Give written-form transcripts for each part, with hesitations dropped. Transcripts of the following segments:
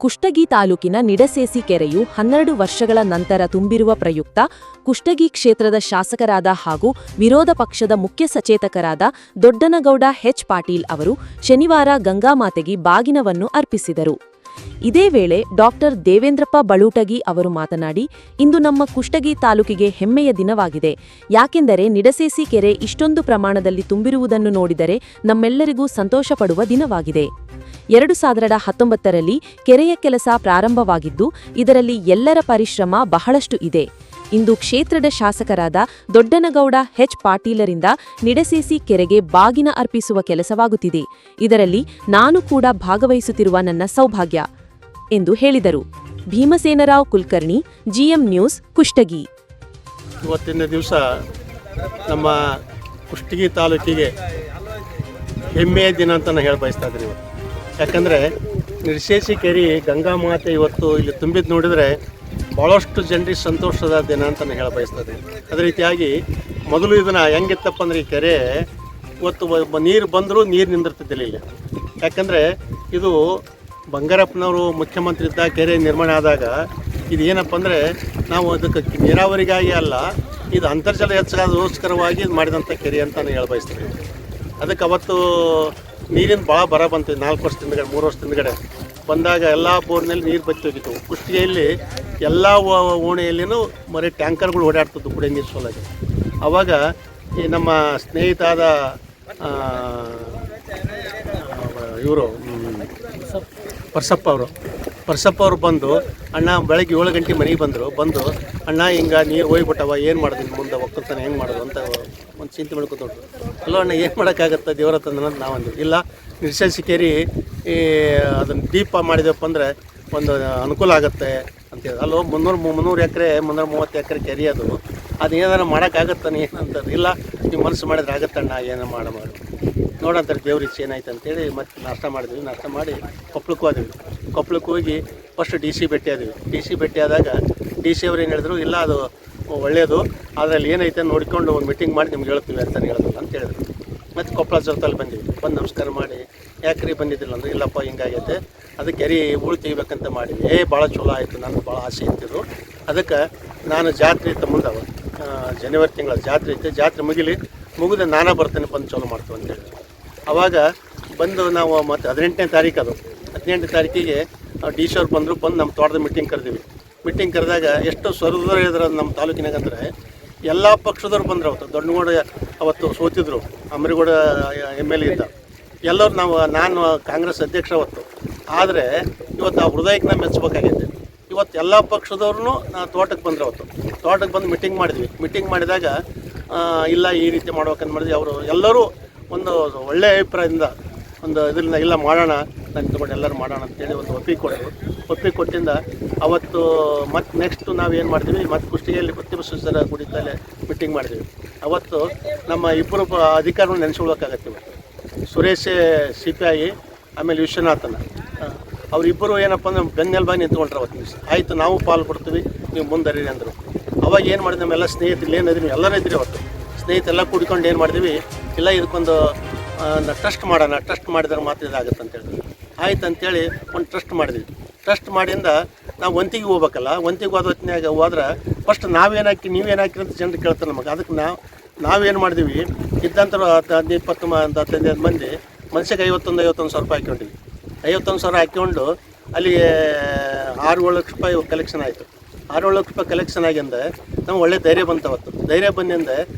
ಕುಷ್ಟಗಿ ತಾಲೂಕಿನ ನಿಡಸೇಸಿ ಕೆರೆಯು 12 ವರ್ಷಗಳ ನಂತರ ತುಂಬಿರುವ ಪ್ರಯುಕ್ತ ಕುಷ್ಟಗಿ ಕ್ಷೇತ್ರದ ಶಾಸಕರಾದ ಹಾಗೂ ವಿರೋಧ ಪಕ್ಷದ ಮುಖ್ಯ ಸಚೇತಕರಾದ ದೊಡ್ಡನಗೌಡ ಎಚ್ ಪಾಟೀಲ್ ಅವರು ಶನಿವಾರ ಗಂಗಾಮಾತೆಗೆ ಬಾಗಿನವನ್ನು ಅರ್ಪಿಸಿದರು. ಇದೇ ವೇಳೆ ಡಾಕ್ಟರ್ ದೇವೇಂದ್ರಪ್ಪ ಬಳೂಟಗಿ ಅವರು ಮಾತನಾಡಿ, ಇಂದು ನಮ್ಮ ಕುಷ್ಟಗಿ ತಾಲೂಕಿಗೆ ಹೆಮ್ಮೆಯ ದಿನವಾಗಿದೆ. ಯಾಕೆಂದರೆ ನಿಡಸೇಸಿ ಕೆರೆ ಇಷ್ಟೊಂದು ಪ್ರಮಾಣದಲ್ಲಿ ತುಂಬಿರುವುದನ್ನು ನೋಡಿದರೆ ನಮ್ಮೆಲ್ಲರಿಗೂ ಸಂತೋಷಪಡುವ ದಿನವಾಗಿದೆ. 2019ರಲ್ಲಿ ಕೆರೆಯ ಕೆಲಸ ಪ್ರಾರಂಭವಾಗಿದ್ದು, ಇದರಲ್ಲಿ ಎಲ್ಲರ ಪರಿಶ್ರಮ ಬಹಳಷ್ಟು ಇದೆ. ಇಂದು ಕ್ಷೇತ್ರದ ಶಾಸಕರಾದ ದೊಡ್ಡನಗೌಡ ಎಚ್ ಪಾಟೀಲರಿಂದ ನಿಡಸೇಸಿ ಕೆರೆಗೆ ಬಾಗಿನ ಅರ್ಪಿಸುವ ಕೆಲಸವಾಗುತ್ತಿದೆ. ಇದರಲ್ಲಿ ನಾನು ಕೂಡ ಭಾಗವಹಿಸುತ್ತಿರುವ ನನ್ನ ಸೌಭಾಗ್ಯ ಎಂದು ಹೇಳಿದರು. Bhimsenrao Kulkarni, GM news, Kushtagi. ಇವತ್ತಿನ ದಿವಸ ನಮ್ಮ ಕುಷ್ಟಗಿ ತಾಲೂಕಿಗೆ ಹೆಮ್ಮೆಯ ದಿನ ಅಂತ ನಾನು ಹೇಳಿ ಬಯಸ್ತಾ ಇದ್ದೀನಿ. ಯಾಕಂದರೆ ನಿಡಸೇಸಿ ಕೆರೆ ಗಂಗಾಮಾತೆ ಇವತ್ತು ಇಲ್ಲಿ ತುಂಬಿದ್ದು ನೋಡಿದರೆ ಭಾಳಷ್ಟು ಜನರಿಗೆ ಸಂತೋಷದ ದಿನ ಅಂತ ನಾನು ಹೇಳಿ ಬಯಸ್ತಾ ಇದ್ದೀನಿ. ಅದೇ ರೀತಿಯಾಗಿ ಮೊದಲು ಇದನ್ನು ಹೆಂಗಿತ್ತಪ್ಪ ಅಂದರೆ ಈ ಕೆರೆ ಇವತ್ತು ನೀರು ಬಂದರೂ ನೀರು ನಿಂದಿರ್ತಿದ್ದಿಲ್ಲ ಇಲ್ಲಿ. ಯಾಕಂದರೆ ಇದು ಬಂಗಾರಪ್ಪನವರು ಮುಖ್ಯಮಂತ್ರಿ ಇದ್ದ ಕೆರೆ ನಿರ್ಮಾಣ ಆದಾಗ ಇದು ಏನಪ್ಪ ಅಂದರೆ ನಾವು ಅದಕ್ಕೆ ನೀರಾವರಿಗಾಗಿ ಅಲ್ಲ, ಇದು ಅಂತರ್ಜಲ ಹೆಚ್ಚಾಗೋಸ್ಕರವಾಗಿ ಇದು ಮಾಡಿದಂಥ ಕೆರೆ ಅಂತ ನಾನು ಹೇಳಿ ಬಯಸ್ತೀನಿ. ಅದಕ್ಕೆ ಅವತ್ತು ನೀರಿನ ಭಾಳ ಬರ ಬಂತು. 4 ವರ್ಷದ ಹಿಂದ್ಗಡೆ 3 ವರ್ಷದ ಹಿಂದ್ಗಡೆ ಬಂದಾಗ ಎಲ್ಲ ಬೋರ್ನಲ್ಲಿ ನೀರು ಬತ್ತಿ ಹೋಗಿತ್ತು. ಕುಷ್ಟಗಿಯಲ್ಲಿ ಎಲ್ಲ ಓಣೆಯಲ್ಲಿನೂ ಮರಿ ಟ್ಯಾಂಕರ್ಗಳು ಓಡಾಡ್ತಿದ್ವು ಕುಡಿಯೋ ನೀರು ಸೋಲಾಗಿ. ಆವಾಗ ಈ ನಮ್ಮ ಸ್ನೇಹಿತಾದ ಇವರು ಪರ್ಸಪ್ಪ ಅವರು ಬಂದು, ಅಣ್ಣ ಬೆಳಗ್ಗೆ 7 ಗಂಟೆ ಮನೆಗೆ ಬಂದು ಅಣ್ಣ ಹಿಂಗೆ ನೀರು ಹೋಗ್ಬಿಟ್ಟವ, ಏನು ಮಾಡೋದು ಮುಂದೆ ಒಕ್ಕಲ್ತಾನೆ ಹೆಂಗೆ ಮಾಡೋದು ಅಂತ ಒಂದು ಚಿಂತೆ ಮಾಡ್ಕೊತೊಡ್ರು. ಅಲ್ಲೋ ಅಣ್ಣ ಏನು ಮಾಡೋಕ್ಕಾಗತ್ತೆ ದೇವರ ತಂದ ಅಂತ ನಾವು ಅಂದ್ವಿ. ಇಲ್ಲ ನಿಡಸೇಸಿ ಕೆರೆ ಅದನ್ನು ದೀಪ ಮಾಡಿದೆವಪ್ಪ ಅಂದರೆ ಒಂದು ಅನುಕೂಲ ಆಗುತ್ತೆ ಅಂತೇಳಿ. ಅಲ್ಲೋ 330 ಎಕರೆ 330 ಕೆರೆ ಅದು ಏನಾರು ಮಾಡೋಕ್ಕಾಗತ್ತಾನೆ ಏನಂತಾರೆ. ಇಲ್ಲ ನೀವು ಮನಸ್ಸು ಮಾಡಿದ್ರೆ ಆಗತ್ತಣ್ಣ, ಏನೋ ಮಾಡಿ ನೋಡಂತಾರೆ ದೇವ್ರ ಇಚ್ಛೆ ಏನಾಯ್ತು ಅಂತೇಳಿ ಮತ್ತೆ ನಾಷ್ಟ ಮಾಡಿ ಕೊಪ್ಪಳಕ್ಕೆ ಹೋಗಿ ಫಸ್ಟ್ ಡಿ ಸಿ ಭೇಟಿ ಆದಾಗ ಡಿ ಸಿ ಅವ್ರು ಏನು ಹೇಳಿದ್ರು, ಇಲ್ಲ ಅದು ಒಳ್ಳೆಯದು, ಅದರಲ್ಲಿ ಏನೈತೆ ನೋಡಿಕೊಂಡು ಒಂದು ಮೀಟಿಂಗ್ ಮಾಡಿ ನಿಮ್ಗೆ ಹೇಳ್ತೀವಿ ಅಂತ ಹೇಳಿದ್ರು ಅಂತ ಹೇಳಿದ್ರು. ಮತ್ತು ಕೊಪ್ಪಳ ಜೊತೆಲಿ ಬಂದು ನಮಸ್ಕಾರ ಮಾಡಿ, ಯಾಕ್ರಿ ಬಂದಿದ್ದಿಲ್ಲ ಅಂದ್ರೆ, ಇಲ್ಲಪ್ಪ ಹಿಂಗಾಗೈತೆ ಅದಕ್ಕೆ ಕೆರೆ ಉಳು ತೆಗಿಬೇಕಂತ ಮಾಡಿದ್ವಿ. ಭಾಳ ಚಲೋ ಆಯಿತು, ನನಗೆ ಭಾಳ ಆಸೆ ಇರ್ತಿದ್ರು. ಅದಕ್ಕೆ ನಾನು ಜಾತ್ರೆ ಇತ್ತು ಮುಂದೆ, ಜನವರಿ ತಿಂಗಳ ಜಾತ್ರೆ ಇತ್ತು, ಜಾತ್ರೆ ಮುಗಿದು ನಾನೇ ಬರ್ತೇನೆ ಬಂದು ಚಲೋ ಮಾಡ್ತೀವಿ ಅಂತೇಳಿ. ಆವಾಗ ಬಂದು ನಾವು ಮತ್ತು 18ನೇ ತಾರೀಕಿಗೆ ಡಿ ಸಿ ಅವ್ರು ಬಂದು ನಮ್ಮ ತೋಟದ ಮೀಟಿಂಗ್ ಕರೆದಾಗ ಎಷ್ಟು ಸ್ವರ್ಗದವ್ರು ಹೇಳಿದ್ರು ನಮ್ಮ ತಾಲೂಕಿನಾಗ ಅಂದರೆ ಎಲ್ಲ ಪಕ್ಷದವ್ರು ಬಂದರು. ಅವತ್ತು ದೊಡ್ಡಗೌಡ ಅವತ್ತು ಸೋತಿದ್ರು, ಅಮರಿಗೌಡ MLA ಇದ್ದ, ಎಲ್ಲರೂ ನಾನು ಕಾಂಗ್ರೆಸ್ ಅಧ್ಯಕ್ಷ ಅವತ್ತು. ಆದರೆ ಇವತ್ತು ಆ ಹೃದಯಕ್ಕೆ ನಾವು ಮೆಚ್ಚಬೇಕಾಗೈತೆ. ಇವತ್ತು ಎಲ್ಲ ಪಕ್ಷದವ್ರೂ ತೋಟಕ್ಕೆ ಬಂದರು. ಅವತ್ತು ತೋಟಕ್ಕೆ ಬಂದು ಮೀಟಿಂಗ್ ಮಾಡಿದಾಗ ಇಲ್ಲ ಈ ರೀತಿ ಮಾಡ್ಬೇಕಂತ ಮಾಡಿದ್ವಿ. ಅವರು ಎಲ್ಲರೂ ಒಂದು ಒಳ್ಳೆಯ ಅಭಿಪ್ರಾಯದಿಂದ ಒಂದು ಇದರಿಂದ ಇಲ್ಲ ಮಾಡೋಣ, ನಾನು ತಗೊಂಡು ಎಲ್ಲರೂ ಮಾಡೋಣ ಅಂತೇಳಿ ಒಂದು ಒಪ್ಪಿಗೆ ಕೊಟ್ಟಿಂದ ಅವತ್ತು ಮತ್ತು ನೆಕ್ಸ್ಟು ನಾವೇನು ಮಾಡ್ತೀವಿ, ಮತ್ತು ಕುಷ್ಟಗಿಯಲ್ಲಿ ಬತ್ತಿಬಸವೇಶ್ವರ ಗುಡಿತಲ್ಲೇ ಮೀಟಿಂಗ್ ಮಾಡಿದ್ವಿ. ಅವತ್ತು ನಮ್ಮ ಇಬ್ಬರು ಅಧಿಕಾರಿಗಳು ನೆನೆಸ್ಕೊಳ್ಬೇಕಾಗತ್ತೆ. ಸುರೇಶ್ CPI, ಆಮೇಲೆ ವಿಶ್ವನಾಥನ, ಅವರಿಬ್ಬರು ಏನಪ್ಪ ಅಂದ್ರೆ ಬೆನ್ನೆಲುಬಾಗಿ ನಿಂತ್ಕೊಂಡ್ರೆ ಅವತ್ತು ದಿವಸ ಆಯಿತು ನಾವು ಪಾಲು ಕೊಡ್ತೀವಿ, ನೀವು ಮುಂದರೀರಿ ಅಂದರು. ಅವಾಗ ಏನು ಮಾಡಿದ್ವಿ, ನಮ್ಮೆಲ್ಲ ಸ್ನೇಹಿತರು ಏನಿದ್ರಿ ಎಲ್ಲರೂ ಇದ್ರಿ ಅವತ್ತು ಸ್ನೇಹಿತರೆಲ್ಲ ಕೂಡಿಕೊಂಡು ಏನು ಮಾಡಿದ್ವಿ, ಇಲ್ಲ ಇದಕ್ಕೊಂದು ಟ್ರಸ್ಟ್ ಮಾಡೋಣ, ಟ್ರಸ್ಟ್ ಮಾಡಿದ್ರೆ ಮಾತ್ರ ಇದಾಗುತ್ತೆ ಅಂತೇಳಿ ಆಯ್ತು ಅಂತೇಳಿ ಒಂದು ಟ್ರಸ್ಟ್ ಮಾಡಿಂದ ನಾವು ವಂತಿಗೆ ಹೋಗ್ಬೇಕಲ್ಲ. ವಂತಿಗೆ ಹೋದ ಹೊತ್ತಿನಾಗ ಹೋದ್ರೆ ಫಸ್ಟ್ ನೀವೇನು ಹಾಕಿ ಅಂತ ಜನರು ಕೇಳ್ತಾರೆ ನಮಗೆ. ಅದಕ್ಕೆ ನಾವೇನು ಮಾಡಿದ್ವಿ, ಇದ್ದಂಥ 15 ಮಂದಿ ಮನುಷ್ಯಗೆ 51 ಸಾವಿರ ರೂಪಾಯಿ ಹಾಕ್ಕೊಂಡಿವಿ. 51 ಸಾವಿರ ಹಾಕ್ಕೊಂಡು ಅಲ್ಲಿ 6-7 ಲಕ್ಷ ರೂಪಾಯಿ ಕಲೆಕ್ಷನ್ ಆಯಿತು. 6-7 ಲಕ್ಷ ರೂಪಾಯಿ ಕಲೆಕ್ಷನ್ ಆಗಿಂದ ನಮ್ಗೆ ಒಳ್ಳೆ ಧೈರ್ಯ ಬಂತು. ಧೈರ್ಯ ಬಂದಿಂದ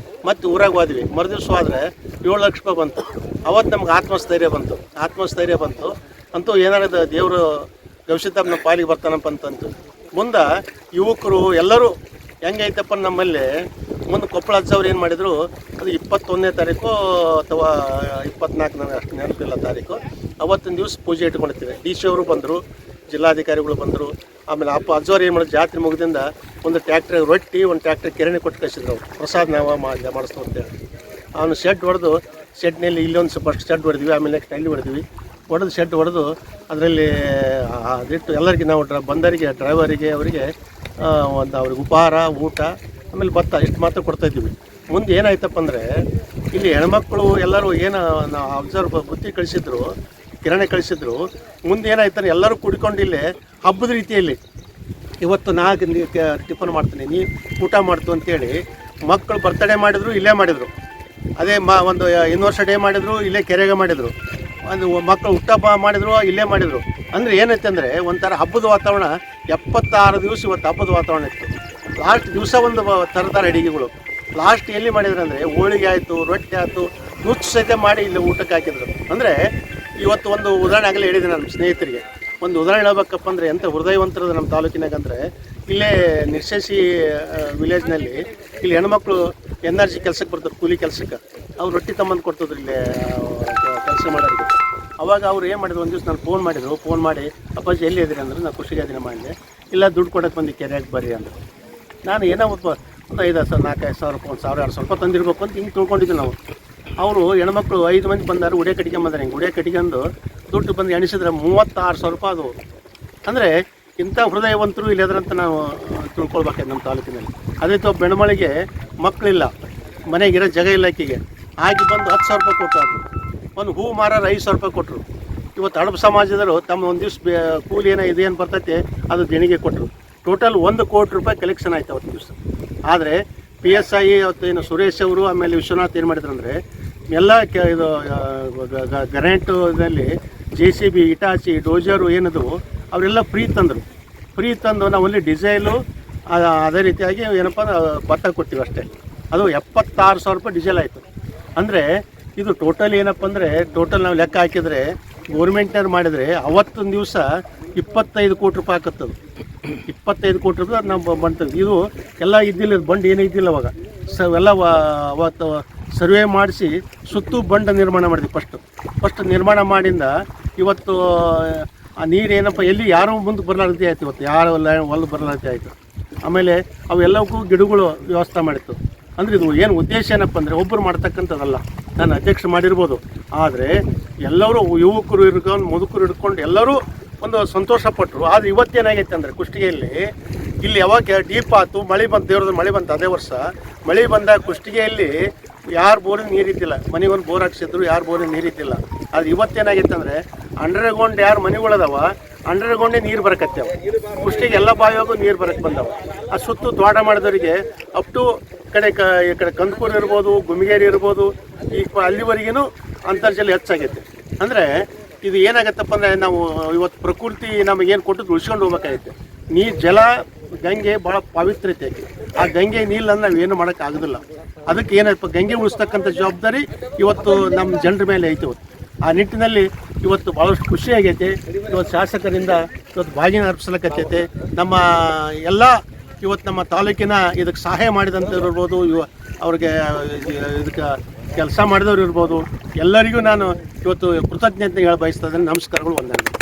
ಮತ್ತೆ ಊರಾಗ ಹೋದ್ವಿ. ಮರುದಿವ್ಸ ಹೋದರೆ 7 ಲಕ್ಷ ರೂಪಾಯಿ ಬಂತು. ಅವತ್ತು ನಮ್ಗೆ ಆತ್ಮಸ್ಥೈರ್ಯ ಬಂತು. ಅಂತೂ ಏನಾರ ದೇವರು ಗವಿಸಿದ್ದ ನಮ್ಮ ಪಾಲಿಗೆ ಬರ್ತಾನಪ್ಪ ಅಂತಂತು. ಮುಂದೆ ಯುವಕರು ಎಲ್ಲರೂ ಹೆಂಗೈತಪ್ಪ ನಮ್ಮಲ್ಲಿ ಮುಂದೆ ಕೊಪ್ಪಳ ಅಜ್ಜವ್ರು ಏನು ಮಾಡಿದರು, ಅದು 21ನೇ ತಾರೀಕು ಅಥವಾ 24, ನನಗೆ ಅಷ್ಟು ನೆನಪಿಲ್ಲ ತಾರೀಕು. ಅವತ್ತಿನ ದಿವಸ ಪೂಜೆ ಇಟ್ಕೊಂಡಿರ್ತೀವಿ. ಡಿ ಸಿ ಅವರು ಬಂದರು, ಜಿಲ್ಲಾಧಿಕಾರಿಗಳು ಬಂದರು. ಆಮೇಲೆ ಅಜ್ಜವ್ರು ಏನು ಮಾಡಿದ್ರು, ಜಾತ್ರೆ ಮುಗಿದಿಂದ ಒಂದು ಟ್ಯಾಕ್ಟ್ರಿಗೆ ರೊಟ್ಟಿ, ಒಂದು ಟ್ಯಾಕ್ಟ್ರಿಗೆ ಕೆರೆನೇ ಕೊಟ್ಟು ಕಳಿಸಿದ್ರು. ಪ್ರಸಾದ ನಾವು ಮಾಡಿಸ್ತು ಅಂತೇಳಿ ಅವನು ಶೆಡ್ನಲ್ಲಿ ಇಲ್ಲೊಂದು ಫಸ್ಟ್ ಶೆಡ್ ಹೊಡೆದ್ವಿ, ಆಮೇಲೆ ನೆಕ್ಸ್ಟ್ ಅಲ್ಲಿ ಹೊಡೆದು ಶೆಡ್ ಹೊಡೆದು ಅದರಲ್ಲಿ ಅದಿಟ್ಟು ಎಲ್ಲರಿಗೆ ನಾವು ಬಂದರಿಗೆ ಡ್ರೈವರಿಗೆ ಅವರಿಗೆ ಒಂದು ಅವ್ರಿಗೆ ಉಪಹಾರ, ಊಟ, ಆಮೇಲೆ ಭತ್ತ ಇಷ್ಟು ಮಾತ್ರ ಕೊಡ್ತಾಯಿದ್ದೀವಿ. ಮುಂದೆ ಏನಾಯ್ತಪ್ಪ ಅಂದರೆ ಇಲ್ಲಿ ಹೆಣ್ಮಕ್ಳು ಎಲ್ಲರೂ ಏನು ನಾವು ಅಬ್ಸರ್ವ್ ಬುತ್ತಿ ಕಳಿಸಿದ್ರು, ಕಿರಾಣಿ ಕಳಿಸಿದ್ರು. ಮುಂದೆ ಏನಾಯ್ತಾರೆ ಎಲ್ಲರೂ ಕೂಡಿಕೊಂಡು ಇಲ್ಲೇ ಹಬ್ಬದ ರೀತಿಯಲ್ಲಿ ಇವತ್ತು ನಾ ಟಿಫನ್ ಮಾಡ್ತೀನಿ, ನೀ ಊಟ ಮಾಡ್ತು ಅಂತೇಳಿ ಮಕ್ಕಳು ಬರ್ತಡೇ ಮಾಡಿದ್ರು, ಇಲ್ಲೇ ಮಾಡಿದರು. ಅದೇ ಒಂದು ಯೂನಿವರ್ಸಿಟಿ ಡೇ ಮಾಡಿದ್ರು, ಇಲ್ಲೇ ಕೆರೆಗೆ ಮಾಡಿದರು. ಒಂದು ಮಕ್ಕಳು ಹುಟ್ಟಹಬ್ಬ ಮಾಡಿದ್ರು, ಇಲ್ಲೇ ಮಾಡಿದರು. ಅಂದರೆ ಏನೈತೆ ಅಂದರೆ ಒಂಥರ ಹಬ್ಬದ ವಾತಾವರಣ. 76 ದಿವಸ ಇವತ್ತು ಹಬ್ಬದ ವಾತಾವರಣ ಇತ್ತು. ಲಾಸ್ಟ್ ದಿವಸ ಒಂದು ಥರ ಅಡುಗೆಗಳು ಲಾಸ್ಟ್ ಎಲ್ಲಿ ಮಾಡಿದ್ರು ಅಂದರೆ ಹೋಳಿಗೆ ಆಯಿತು, ರೊಟ್ಟಿ ಆಯಿತು, ನುಚ್ಚು ಸಹಿತ ಮಾಡಿ ಇಲ್ಲಿ ಊಟಕ್ಕೆ ಹಾಕಿದ್ರು. ಅಂದರೆ ಇವತ್ತು ಒಂದು ಉದಾಹರಣೆ ಆಗಲೇ ಹೇಳಿದೆ ನಮ್ಮ ಸ್ನೇಹಿತರಿಗೆ. ಒಂದು ಉದಾಹರಣೆ ಹೇಳ್ಬೇಕಪ್ಪ ಅಂದರೆ ಎಂಥ ಹೃದಯವಂತರದ ನಮ್ಮ ತಾಲೂಕಿನಾಗ ಅಂದರೆ ಇಲ್ಲೇ ನಿರ್ಶೇಷಿ ವಿಲೇಜ್ನಲ್ಲಿ ಇಲ್ಲಿ ಹೆಣ್ಮಕ್ಳು NRG ಕೆಲಸಕ್ಕೆ ಬರ್ತಾರೆ, ಕೂಲಿ ಕೆಲಸಕ್ಕೆ. ಅವ್ರು ರೊಟ್ಟಿ ತಮ್ಮಂದು ಕೊಡ್ತಿದ್ರು ಇಲ್ಲೇ ಕೆಲಸ ಮಾಡೋರಿಗೆ. ಅವಾಗ ಅವ್ರು ಏನು ಮಾಡಿದ್ರು, ಒಂದು ದಿವಸ ನಾನು ಫೋನ್ ಮಾಡಿ ಅಪ್ಪಾಜಿ ಎಲ್ಲಿ ಇದ್ದೀರಿ ಅಂದ್ರೆ ನಾನು ಖುಷಿಗೆ ದಿನ ಮಾಡಿದೆ. ಇಲ್ಲ ದುಡ್ಡು ಕೊಡೋಕ್ಕೆ ಬಂದು ಕೆರೆಯಾಗಿ ಬರ್ರಿ ಅಂದರು. ನಾನು ಏನೋ ಒಂದು 5,000 4,000 ರೂಪಾಯಿ, 1,000-2,000 ರೂಪಾಯಿ ತಂದಿರ್ಬೇಕು ಅಂತ ಹಿಂಗೆ ತಿಳ್ಕೊಂಡಿದ್ದೆ ನಾವು. ಅವರು ಹೆಣ್ಮಕ್ಳು 5 ಮಂದಿ ಬಂದಾರು, ಉಡಿಯ ಕಟ್ಟಿಗೆ ಬಂದಾರೆ. ಹಿಂಗೆ ಉಡಿಯ ಕಟ್ಟಿಗೆಂದು ದುಡ್ಡು ಬಂದು ಎಣಿಸಿದ್ರೆ 36,000 ರೂಪಾಯಿ ಅದು. ಅಂದರೆ ಇಂಥ ಹೃದಯವಂತರು ಇಲ್ಲದ್ರಂತ ನಾವು ತಿಳ್ಕೊಳ್ಬೇಕಾಯ್ತು ನಮ್ಮ ತಾಲೂಕಿನಲ್ಲಿ. ಅದೇ ತ ಬೆಳಮಳಿಗೆ ಮಕ್ಕಳಿಲ್ಲ, ಮನೆಗಿರೋ ಜಾಗ ಇಲ್ಲ ಆಕೆಗೆ, ಆಗಿ ಬಂದು 10,000 ರೂಪಾಯಿ ಕೊಟ್ಟರು. ಒಂದು ಹೂ ಮಾರಾರು 5,000 ರೂಪಾಯಿ ಕೊಟ್ಟರು. ಇವತ್ತು ಹಡಪ ಸಮಾಜದವರು ತಮ್ಮ ಒಂದು ದಿವ್ಸ ಕೂಲಿ ಇದೇನು ಬರ್ತೈತೆ ಅದು ದೇಣಿಗೆ ಕೊಟ್ಟರು. ಟೋಟಲ್ 1 ಕೋಟಿ ರೂಪಾಯಿ ಕಲೆಕ್ಷನ್ ಆಯ್ತು ಅವತ್ತು ದಿವಸ. ಆದರೆ PSI ಅವತ್ತೇನು ಸುರೇಶ್ ಅವರು ಆಮೇಲೆ ವಿಶ್ವನಾಥ್ ಏನು ಮಾಡಿದ್ರು ಅಂದರೆ ಎಲ್ಲ ಇದು ಗ್ರಾಂಟಲ್ಲಿ JCB, ಇಟಾಚಿ, ಡೋಜರು ಏನದು ಅವರೆಲ್ಲ ಫ್ರೀ ತಂದು ನಾವು ಅಲ್ಲಿ ಡಿಸೈಲು ಅದೇ ರೀತಿಯಾಗಿ ಏನಪ್ಪ ಭತ್ತ ಕೊಡ್ತೀವಿ ಅಷ್ಟೇ. ಅದು 76,000 ರೂಪಾಯಿ ಡೀಸೆಲ್ ಆಯಿತು. ಅಂದರೆ ಇದು ಟೋಟಲ್ ಏನಪ್ಪ ಅಂದರೆ ನಾವು ಲೆಕ್ಕ ಹಾಕಿದರೆ ಗೌರ್ಮೆಂಟ್ನವ್ರು ಮಾಡಿದರೆ ಅವತ್ತೊಂದು ದಿವಸ 25 ಕೋಟಿ ರೂಪಾಯಿ ಹಾಕತ್ತದು. 25 ಕೋಟಿ ರೂಪಾಯಿ ನಾವು ಬಂತದ್ದು. ಇದು ಎಲ್ಲ ಇದ್ದಿಲ್ಲ, ಬಂಡ್ ಏನೂ ಇದ್ದಿಲ್ಲ ಅವಾಗ. ಎಲ್ಲ ಅವತ್ತು ಸರ್ವೆ ಮಾಡಿಸಿ ಸುತ್ತು ಬಂಡ ನಿರ್ಮಾಣ ಮಾಡಿದ್ವಿ. ಫಸ್ಟ್ ನಿರ್ಮಾಣ ಮಾಡಿಂದ ಇವತ್ತು ಆ ನೀರು ಏನಪ್ಪ ಎಲ್ಲಿ ಯಾರೂ ಮುಂದೆ ಬರಲಾರ್ದೆ ಆಯ್ತು. ಇವತ್ತು ಯಾರು ಹೊಲ್ದು ಬರಲಾರ್ದೆ ಆಯಿತು. ಆಮೇಲೆ ಅವೆಲ್ಲವಕ್ಕೂ ಗಿಡಗಳು ವ್ಯವಸ್ಥೆ ಮಾಡಿತ್ತು. ಅಂದರೆ ಇದು ಏನು ಉದ್ದೇಶ ಏನಪ್ಪ ಅಂದರೆ ಒಬ್ಬರು ಮಾಡ್ತಕ್ಕಂಥದ್ದಲ್ಲ. ನಾನು ಅಧ್ಯಕ್ಷ ಮಾಡಿರ್ಬೋದು, ಆದರೆ ಎಲ್ಲರೂ ಯುವಕರು ಮುದುಕರು ಹಿಡ್ಕೊಂಡು ಎಲ್ಲರೂ ಒಂದು ಸಂತೋಷಪಟ್ಟರು. ಆದರೆ ಇವತ್ತೇನಾಗೈತೆ ಅಂದರೆ ಕುಷ್ಟಗಿಯಲ್ಲಿ ಇಲ್ಲಿ ಯಾವಾಗ ಡೀಪ್ ಆಯ್ತು, ಮಳೆ ಬಂತು, ದೇವ್ರದ್ದು ಮಳೆ ಬಂತು. ಅದೇ ವರ್ಷ ಮಳೆ ಬಂದಾಗ ಕುಷ್ಟಗಿಯಲ್ಲಿ ಯಾರು ಬೋರಿನ ನೀರಿದ್ದಿಲ್ಲ. ಮನೆಗೊಂದು ಬೋರ್ ಹಾಕ್ಸಿದ್ರು, ಯಾರು ಬೋರಿನ ನೀರಿದ್ದಿಲ್ಲ. ಆದರೆ ಇವತ್ತೇನಾಗೈತೆ ಅಂದರೆ ಅಂಡರ್ಗ್ರೌಂಡ್ ಯಾರು ಮನೆಗಳದಾವ ಅಂಡರ್ಗ್ರೌಂಡೇ ನೀರು ಬರಕತ್ತೇವ. ಕುಷ್ಟಗಿಗೆ ಎಲ್ಲ ಬಾವಿಯಾಗೂ ನೀರು ಬರಕ್ಕೆ ಬಂದವ. ಆ ಸುತ್ತು ತೋಟ ಮಾಡಿದವರಿಗೆ ಅಪ್ ಟು ಈ ಕಡೆ ಕಂದಕೂರು ಇರ್ಬೋದು, ಗುಮ್ಮಿಗೇರಿ ಇರ್ಬೋದು, ಈ ಅಲ್ಲಿವರೆಗೂ ಅಂತರ್ಜಲ ಹೆಚ್ಚಾಗೈತೆ. ಅಂದರೆ ಇದು ಏನಾಗತ್ತಪ್ಪ ಅಂದರೆ ನಾವು ಇವತ್ತು ಪ್ರಕೃತಿ ನಮಗೇನು ಕೊಟ್ಟು ಉಳಿಸ್ಕೊಂಡು ಹೋಗ್ಬೇಕಾಗೈತೆ. ಜಲ ಗಂಗೆ ಭಾಳ ಪವಿತ್ರತೆ. ಆ ಗಂಗೆ ನೀರನ್ನು ನಾವು ಏನು ಮಾಡೋಕ್ಕಾಗೋದಿಲ್ಲ. ಅದಕ್ಕೆ ಏನಪ್ಪ ಗಂಗೆ ಉಳಿಸ್ತಕ್ಕಂಥ ಜವಾಬ್ದಾರಿ ಇವತ್ತು ನಮ್ಮ ಜನರ ಮೇಲೆ ಐತೆ. ಇವತ್ತು ಆ ನಿಟ್ಟಿನಲ್ಲಿ ಇವತ್ತು ಭಾಳಷ್ಟು ಖುಷಿಯಾಗೈತೆ. ಇವತ್ತು ಶಾಸಕರಿಂದ ಇವತ್ತು ಬಾಗಿನ ಅರ್ಪಿಸ್ಲಿಕ್ಕತ್ತೈತೆ. ನಮ್ಮ ಎಲ್ಲ ಇವತ್ತು ನಮ್ಮ ತಾಲೂಕಿನ ಇದಕ್ಕೆ ಸಹಾಯ ಮಾಡಿದಂಥವ್ರು ಇರ್ಬೋದು, ಅವ್ರಿಗೆ ಇದಕ್ಕೆ ಕೆಲಸ ಮಾಡಿದವ್ರು ಇರ್ಬೋದು, ಎಲ್ಲರಿಗೂ ನಾನು ಇವತ್ತು ಕೃತಜ್ಞತೆ ಹೇಳ ಬಯಸ್ತಾ ಇದ್ದೇನೆ. ನಮಸ್ಕಾರಗಳು, ವಂದನೆಗಳು.